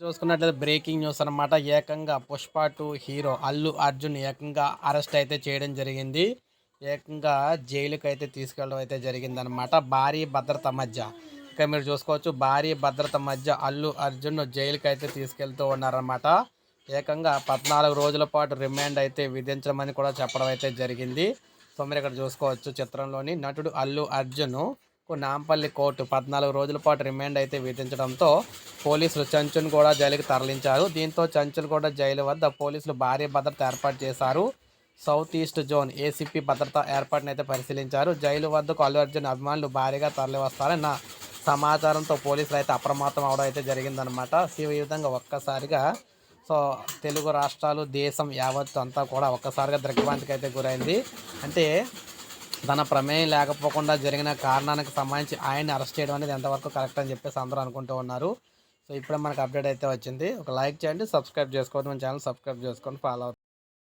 చూసుకున్నట్లయితే breaking news అనమాట. ఏకంగా 'పుష్ప 2' హీరో అల్లు అర్జున్ ఏకంగా అరెస్ట్ అయితే చేయడం జరిగింది. ఏకంగా జైలుకైతే తీసుకెళ్ళడం అయితే జరిగిందనమాట. భారీ భద్రత మధ్య. ఇక్కడ మీరు చూసుకోవచ్చు, భారీ భద్రత మధ్య అల్లు అర్జున్ జైలుకైతే తీసుకెళ్తూ ఉన్నారనమాట. ఏకంగా 14 రోజుల పాటు రిమాండ్ అయితే విధించమని కూడా చెప్పడం అయితే జరిగింది. సో మీరు ఇక్కడ చూసుకోవచ్చు, చిత్రంలోని నటుడు అల్లు అర్జున్ నాంపల్లి కోర్టు 14 రోజుల పాటు రిమాండ్ అయితే విధించడంతో పోలీసులు చెంచును కూడా జైలుకి తరలించారు. దీంతో చెంచులగూడ జైలు వద్ద పోలీసులు భారీ భద్రత ఏర్పాటు చేశారు. సౌత్ ఈస్ట్ జోన్ ఏసీపీ భద్రతా ఏర్పాటును అయితే పరిశీలించారు. జైలు వద్దకు అల్లు అర్జున్ అభిమానులు భారీగా తరలివస్తారన్న సమాచారంతో పోలీసులు అయితే అప్రమత్తం అవడం అయితే జరిగిందనమాట. ఈ విధంగా ఒక్కసారిగా సో తెలుగు రాష్ట్రాలు, దేశం యావత్తు అంతా కూడా ఒక్కసారిగా దిగ్భ్రాంతికి అయితే గురైంది. అంటే తన ప్రమేయం లేకపోకుండా జరిగిన కారణానికి సంబంధించి ఆయన్ని అరెస్ట్ చేయడం అనేది ఎంతవరకు కరెక్ట్ అని చెప్పేసి అందరూ అనుకుంటూ ఉన్నారు. సో ఇప్పుడే మనకు అప్డేట్ అయితే వచ్చింది. ఒక లైక్ చేయండి, సబ్స్క్రైబ్ చేసుకోవద్దు, మన ఛానల్ సబ్స్క్రైబ్ చేసుకొని ఫాలో అవుతుంది.